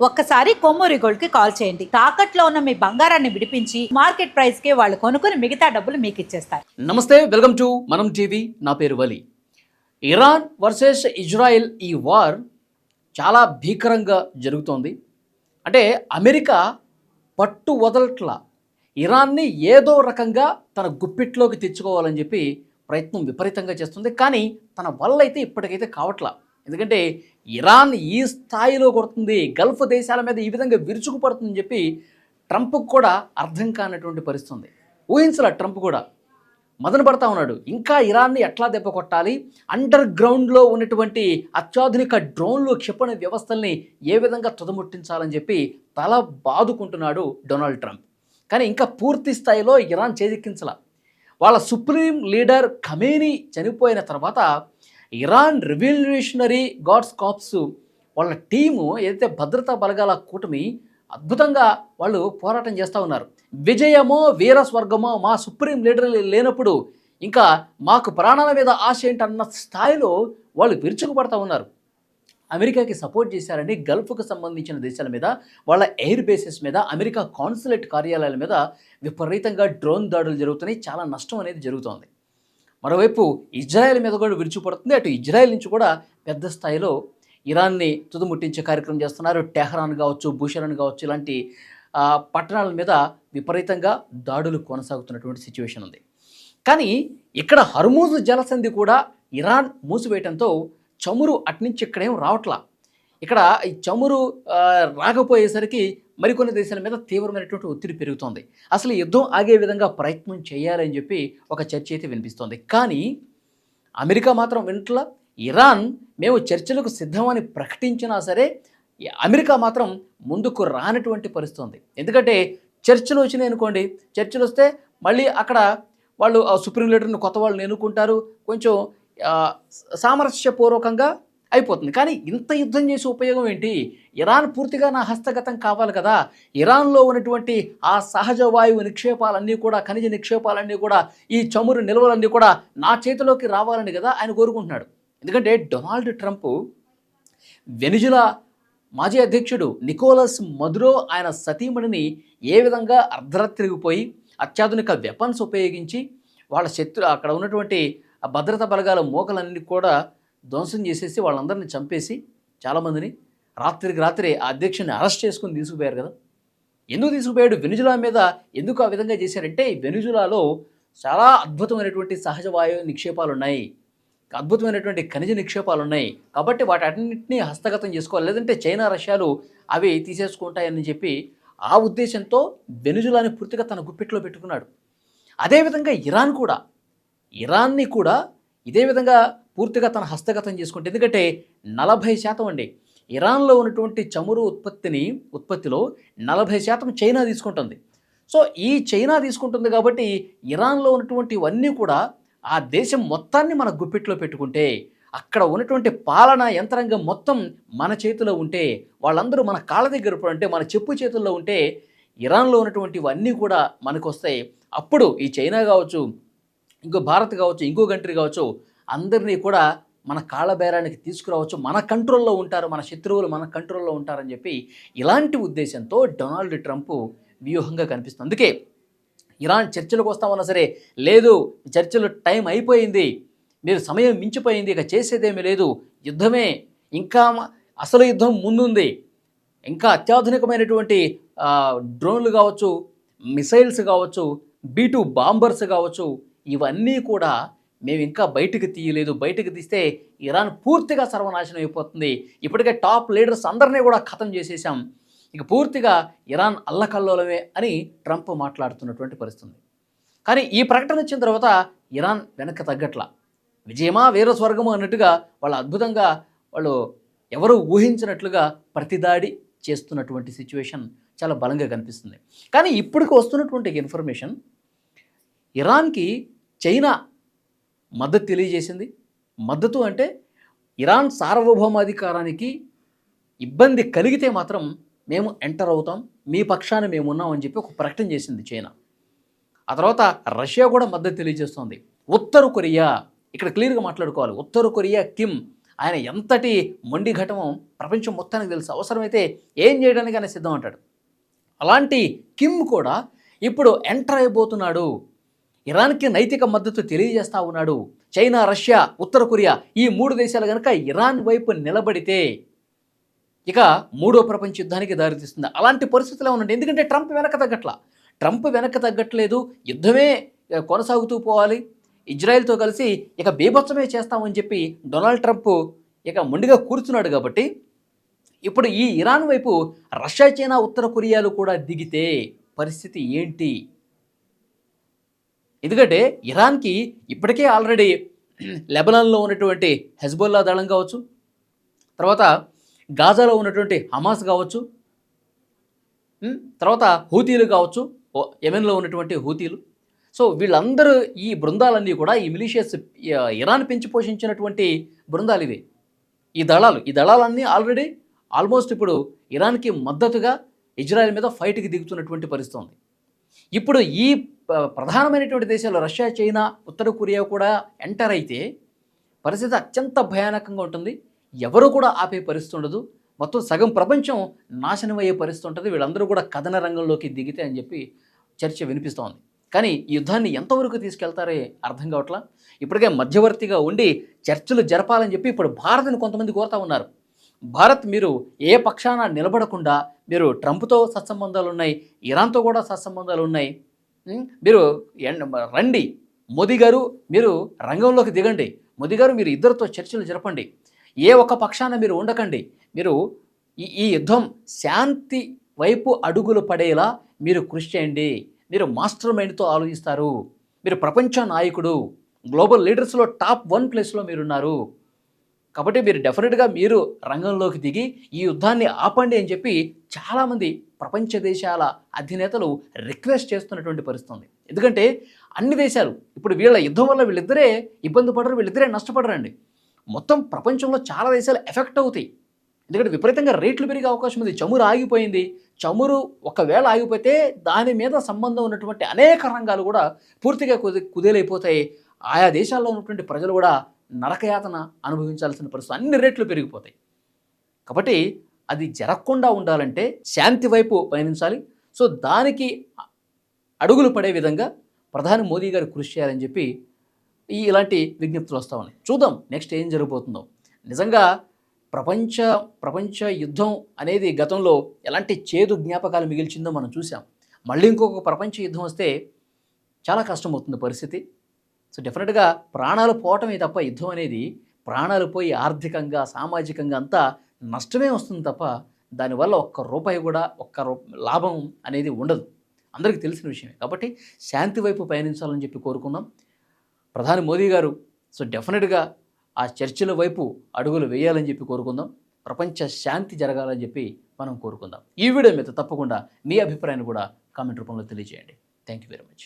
ఒక్కసారి కొమ్మూరి గోల్డ్ కి కాల్ చేయండి. తాకట్లో ఉన్న మీ బంగారాన్ని విడిపించి మార్కెట్ ప్రైస్ కి వాళ్ళు కొనుక్కుని మిగతా డబ్బులు మీకు ఇచ్చేస్తారు. నమస్తే, వెల్కమ్ టు మనం టీవీ. నా పేరు వలి. ఇరాన్ వర్సెస్ ఇజ్రాయెల్ ఈ వార్ చాలా భీకరంగా జరుగుతోంది. అంటే అమెరికా పట్టు వదలట్లా ఇరాన్ని ఏదో రకంగా తన గుప్పిట్లోకి తెచ్చుకోవాలని చెప్పి ప్రయత్నం విపరీతంగా చేస్తుంది. కానీ తన వల్ల అయితే ఇప్పటికైతే కావట్లా. ఎందుకంటే ఇరాన్ ఈ స్థాయిలో కొడుతుంది, గల్ఫ్ దేశాల మీద ఈ విధంగా విరుచుకుపడుతుందని చెప్పి ట్రంప్కి కూడా అర్థం కానటువంటి పరిస్థితుంది. ఊహించలా ట్రంప్ కూడా మదన పడతా ఉన్నాడు. ఇంకా ఇరాన్ని ఎట్లా దెబ్బ కొట్టాలి, అండర్ గ్రౌండ్లో ఉన్నటువంటి అత్యాధునిక డ్రోన్లు క్షిపణి వ్యవస్థల్ని ఏ విధంగా తుదముట్టించాలని చెప్పి తల బాదుకుంటున్నాడు డొనాల్డ్ ట్రంప్. కానీ ఇంకా పూర్తి స్థాయిలో ఇరాన్ చేజిక్కించాల. వాళ్ళ సుప్రీం లీడర్ ఖమేనీ చనిపోయిన తర్వాత ఇరాన్ రెవల్యూషనరీ గార్డ్స్ కార్ప్స్ వాళ్ళ టీము ఏదైతే భద్రతా బలగాల కూటమి అద్భుతంగా వాళ్ళు పోరాటం చేస్తూ ఉన్నారు. విజయమో వీర స్వర్గమో మా సుప్రీం లీడర్లు లేనప్పుడు ఇంకా మాకు ప్రాణాల మీద ఆశ ఏంటన్న స్థాయిలో వాళ్ళు విరుచుకుపడతా ఉన్నారు. అమెరికాకి సపోర్ట్ చేశారని గల్ఫ్కు సంబంధించిన దేశాల మీద, వాళ్ళ ఎయిర్ బేసెస్ మీద, అమెరికా కాన్సులేట్ కార్యాలయాల మీద విపరీతంగా డ్రోన్ దాడులు జరుగుతున్నాయి. చాలా నష్టం అనేది జరుగుతోంది. మరోవైపు ఇజ్రాయెల్ మీద కూడా విరుచుపడుతుంది. అటు ఇజ్రాయెల్ నుంచి కూడా పెద్ద స్థాయిలో ఇరాన్ని తుదముట్టించే కార్యక్రమం చేస్తున్నారు. టెహరాన్ కావచ్చు, బుషరన్ కావచ్చు, ఇలాంటి పట్టణాల మీద విపరీతంగా దాడులు కొనసాగుతున్నటువంటి సిచ్యువేషన్ ఉంది. కానీ ఇక్కడ హర్మూజ్ జలసంధి కూడా ఇరాన్ మూసివేయడంతో చమురు అట్నుంచి ఇక్కడేం రావట్లా. ఇక్కడ ఈ చమురు రాకపోయేసరికి మరికొన్ని దేశాల మీద తీవ్రమైనటువంటి ఒత్తిడి పెరుగుతోంది. అసలు యుద్ధం ఆగే విధంగా ప్రయత్నం చేయాలని చెప్పి ఒక చర్చ అయితే వినిపిస్తోంది. కానీ అమెరికా మాత్రం వింట్లా. ఇరాన్ మేము చర్చలకు సిద్ధమని ప్రకటించినా సరే అమెరికా మాత్రం ముందుకు రానటువంటి పరిస్థితి ఉంది. ఎందుకంటే చర్చలు వచ్చినాయి అనుకోండి, చర్చలు వస్తే మళ్ళీ అక్కడ వాళ్ళు సుప్రీం లీడర్ని కొత్త వాళ్ళని ఎన్నుకుంటారు, కొంచెం సామరస్యపూర్వకంగా అయిపోతుంది. కానీ ఇంత యుద్ధం చేసే ఉపయోగం ఏంటి? ఇరాన్ పూర్తిగా నా హస్తగతం కావాలి కదా. ఇరాన్లో ఉన్నటువంటి ఆ సహజ వాయువు నిక్షేపాలన్నీ కూడా, ఖనిజ నిక్షేపాలన్నీ కూడా, ఈ చమురు నిల్వలన్నీ కూడా నా చేతిలోకి రావాలని కదా ఆయన కోరుకుంటున్నాడు. ఎందుకంటే డొనాల్డ్ ట్రంప్ వెనిజులా మాజీ అధ్యక్షుడు నికోలస్ మదురో ఆయన సతీమణిని ఏ విధంగా అర్ధరాత్రిగిపోయి అత్యాధునిక వెపన్స్ ఉపయోగించి వాళ్ళ అక్కడ ఉన్నటువంటి భద్రతా బలగాల మోకలన్నీ కూడా ధ్వంసం చేసేసి వాళ్ళందరినీ చంపేసి చాలామందిని రాత్రికి రాత్రి ఆ అధ్యక్షుడిని అరెస్ట్ చేసుకుని తీసుకుపోయారు కదా. ఎందుకు తీసుకుపోయాడు? వెనిజులా మీద ఎందుకు ఆ విధంగా చేశారంటే వెనిజులాలో చాలా అద్భుతమైనటువంటి సహజ వాయు నిక్షేపాలు ఉన్నాయి, అద్భుతమైనటువంటి ఖనిజ నిక్షేపాలు ఉన్నాయి. కాబట్టి వాటన్నింటినీ హస్తగతం చేసుకోవాలి, లేదంటే చైనా రష్యాలు అవి తీసేసుకుంటాయని చెప్పి ఆ ఉద్దేశంతో వెనిజులాని పూర్తిగా తన గుప్పిట్లో పెట్టుకున్నాడు. అదేవిధంగా ఇరాన్ని కూడా ఇదే విధంగా పూర్తిగా తన హస్తగతం చేసుకుంటే, ఎందుకంటే 40% అండి ఇరాన్లో ఉన్నటువంటి చమురు ఉత్పత్తిలో 40% చైనా తీసుకుంటుంది. సో ఈ చైనా తీసుకుంటుంది కాబట్టి ఇరాన్లో ఉన్నటువంటి ఇవన్నీ కూడా ఆ దేశం మొత్తాన్ని మన గుప్పిట్లో పెట్టుకుంటే, అక్కడ ఉన్నటువంటి పాలనా యంత్రాంగం మొత్తం మన చేతిలో ఉంటే, వాళ్ళందరూ మన కాళ్ళ దగ్గర అంటే మన చెప్పు చేతుల్లో ఉంటే ఇరాన్లో ఉన్నటువంటి ఇవన్నీ కూడా మనకు వస్తాయి. అప్పుడు ఈ చైనా కావచ్చు, ఇంకో భారత్ కావచ్చు, ఇంకో కంట్రీ కావచ్చు, అందరినీ కూడా మన కాళ్ళ బేరానికి తీసుకురావచ్చు, మన కంట్రోల్లో ఉంటారు, మన శత్రువులు మన కంట్రోల్లో ఉంటారని చెప్పి ఇలాంటి ఉద్దేశంతో డొనాల్డ్ ట్రంప్ వ్యూహంగా కనిపిస్తుంది. అందుకే ఇరాన్ చర్చలకు వస్తామన్నా సరే, లేదు చర్చలు టైం అయిపోయింది, మీరు సమయం మించిపోయింది, ఇక చేసేదేమీ లేదు, యుద్ధమే ఇంకా అసలు యుద్ధం ముందుంది, ఇంకా అత్యాధునికమైనటువంటి డ్రోన్లు కావచ్చు, మిసైల్స్ కావచ్చు, B-2 బాంబర్స్ కావచ్చు, ఇవన్నీ కూడా మేము ఇంకా బయటకు తీయలేదు, బయటకు తీస్తే ఇరాన్ పూర్తిగా సర్వనాశనం అయిపోతుంది, ఇప్పటికే టాప్ లీడర్స్ అందరినీ కూడా ఖతం చేసేసాం, ఇక పూర్తిగా ఇరాన్ అల్లకల్లోలమే అని ట్రంప్ మాట్లాడుతున్నటువంటి పరిస్థితి. కానీ ఈ ప్రకటన వచ్చిన తర్వాత ఇరాన్ వెనక్కి తగ్గట్లా. విజయమా వీర స్వర్గము అన్నట్టుగా వాళ్ళు అద్భుతంగా వాళ్ళు ఎవరు ఊహించినట్లుగా ప్రతిదాడి చేస్తున్నటువంటి సిచ్యువేషన్ చాలా బలంగా కనిపిస్తుంది. కానీ ఇప్పటికి వస్తున్నటువంటి ఇన్ఫర్మేషన్, ఇరాన్కి చైనా మద్దతు తెలియజేసింది. మద్దతు అంటే ఇరాన్ సార్వభౌమాధికారానికి ఇబ్బంది కలిగితే మాత్రం మేము ఎంటర్ అవుతాం, మీ పక్షాన మేము ఉన్నామని చెప్పి ఒక ప్రకటన చేసింది చైనా. ఆ తర్వాత రష్యా కూడా మద్దతు తెలియజేస్తోంది. ఉత్తర కొరియా, ఇక్కడ క్లియర్గా మాట్లాడుకోవాలి, ఉత్తర కొరియా కిమ్ ఆయన ఎంతటి మొండి ఘటమో ప్రపంచం మొత్తానికి తెలుసు. అవసరమైతే ఏం చేయడానికి ఆయన సిద్ధం అంటాడు. అలాంటి కిమ్ కూడా ఇప్పుడు ఎంటర్ అయిపోతున్నాడు. ఇరాన్కి నైతిక మద్దతు తెలియజేస్తా ఉన్నాడు. చైనా, రష్యా, ఉత్తర కొరియా ఈ 3 దేశాలు కనుక ఇరాన్ వైపు నిలబడితే ఇక 3వ ప్రపంచ యుద్ధానికి దారితీస్తుంది. అలాంటి పరిస్థితులు ఉండండి. ఎందుకంటే ట్రంప్ వెనక తగ్గట్లేదు. యుద్ధమే కొనసాగుతూ పోవాలి. ఇజ్రాయెల్తో కలిసి ఇక బీభత్సమే చేస్తామని చెప్పి డొనాల్డ్ ట్రంప్ ఇక మొండిగా కూర్చున్నాడు. కాబట్టి ఇప్పుడు ఈ ఇరాన్ వైపు రష్యా, చైనా, ఉత్తర కొరియాలు కూడా దిగితే పరిస్థితి ఏంటి? ఎందుకంటే ఇరాన్కి ఇప్పటికే ఆల్రెడీ లెబనాన్లో ఉన్నటువంటి హెజ్బొల్లా దళం కావచ్చు, తర్వాత గాజాలో ఉన్నటువంటి హమాస్ కావచ్చు, తర్వాత హూతీలు కావచ్చు, యెమెన్లో ఉన్నటువంటి హూతీలు. సో వీళ్ళందరూ ఈ బృందాలన్నీ కూడా ఈ మిలిషియస్ ఇరాన్ పెంచి పోషించినటువంటి బృందాలు ఇవి. ఈ దళాలన్నీ ఆల్మోస్ట్ ఇప్పుడు ఇరాన్కి మద్దతుగా ఇజ్రాయెల్ మీద ఫైట్కి దిగుతున్నటువంటి పరిస్థితి ఉంది. ఇప్పుడు ఈ ప్రధానమైనటువంటి దేశాలు రష్యా, చైనా, ఉత్తర కొరియా కూడా ఎంటర్ అయితే పరిస్థితి అత్యంత భయానకంగా ఉంటుంది. ఎవరు కూడా ఆపే పరిస్థితి ఉండదు. మొత్తం సగం ప్రపంచం నాశనం అయ్యే పరిస్థితి ఉంటుంది. వీళ్ళందరూ కూడా కథన రంగంలోకి దిగితే అని చెప్పి చర్చ వినిపిస్తోంది. కానీ ఈ యుద్ధాన్ని ఎంతవరకు తీసుకెళ్తారే అర్థం కావట్లా. ఇప్పటికే మధ్యవర్తిగా ఉండి చర్చలు జరపాలని చెప్పి ఇప్పుడు భారత్ని కొంతమంది కోరుతా ఉన్నారు. భారత్, మీరు ఏ పక్షాన నిలబడకుండా మీరు ట్రంప్తో సత్సంబంధాలు ఉన్నాయి, ఇరాన్తో కూడా సత్సంబంధాలు ఉన్నాయి, మీరు రండి మోదీ గారు, మీరు రంగంలోకి దిగండి. మోదీ గారు, మీరు ఇద్దరితో చర్చలు జరపండి. ఏ ఒక్క పక్షాన మీరు ఉండకండి. మీరు ఈ యుద్ధం శాంతి వైపు అడుగులు పడేలా మీరు కృషి చేయండి. మీరు మాస్టర్ మైండ్తో ఆలోచిస్తారు. మీరు ప్రపంచ నాయకుడు, గ్లోబల్ లీడర్స్లో టాప్ 1 ప్లేస్లో మీరున్నారు. కాబట్టి మీరు డెఫినెట్గా మీరు రంగంలోకి దిగి ఈ యుద్ధాన్ని ఆపండి అని చెప్పి చాలామంది ప్రపంచ దేశాల అధినేతలు రిక్వెస్ట్ చేస్తున్నటువంటి పరిస్థితి ఉంది. ఎందుకంటే అన్ని దేశాలు ఇప్పుడు వీళ్ళ యుద్ధం వల్ల వీళ్ళిద్దరే ఇబ్బంది పడరు, వీళ్ళిద్దరే నష్టపడరండి. మొత్తం ప్రపంచంలో చాలా దేశాలు ఎఫెక్ట్ అవుతాయి. ఎందుకంటే విపరీతంగా రేట్లు పెరిగే అవకాశం ఉంది. చమురు ఆగిపోయింది. చమురు ఒకవేళ ఆగిపోతే దాని మీద సంబంధం ఉన్నటువంటి అనేక రంగాలు కూడా పూర్తిగా కుదేలైపోతాయి. ఆయా దేశాల్లో ఉన్నటువంటి ప్రజలు కూడా నరకయాతన అనుభవించాల్సిన పరిస్థితి, అన్ని రేట్లు పెరిగిపోతాయి. కాబట్టి అది జరగకుండా ఉండాలంటే శాంతి వైపు పయనించాలి. సో దానికి అడుగులు పడే విధంగా ప్రధాని మోదీ గారు కృషి చేయాలని చెప్పి ఇలాంటి విజ్ఞప్తులు వస్తూ ఉన్నాయి. చూద్దాం నెక్స్ట్ ఏం జరగబోతుందో. నిజంగా ప్రపంచ యుద్ధం అనేది గతంలో ఎలాంటి చేదు జ్ఞాపకాలు మిగిల్చిందో మనం చూసాం. మళ్ళీ ఇంకొక ప్రపంచ యుద్ధం వస్తే చాలా కష్టమవుతుంది పరిస్థితి. సో డెఫినెట్గా ప్రాణాలు పోవటమే తప్ప యుద్ధం అనేది ప్రాణాలు పోయి ఆర్థికంగా, సామాజికంగా అంతా నష్టమే వస్తుంది తప్ప దానివల్ల ఒక్క రూపాయి కూడా లాభం అనేది ఉండదు. అందరికీ తెలిసిన విషయమే. కాబట్టి శాంతి వైపు పయనించాలని చెప్పి కోరుకుందాం. ప్రధాని మోదీ గారు సో డెఫినెట్గా ఆ చర్చల వైపు అడుగులు వేయాలని చెప్పి కోరుకుందాం. ప్రపంచ శాంతి జరగాలని చెప్పి మనం కోరుకుందాం. ఈ వీడియో మీద తప్పకుండా మీ అభిప్రాయాన్ని కూడా కామెంట్ రూపంలో తెలియజేయండి. Thank you very much.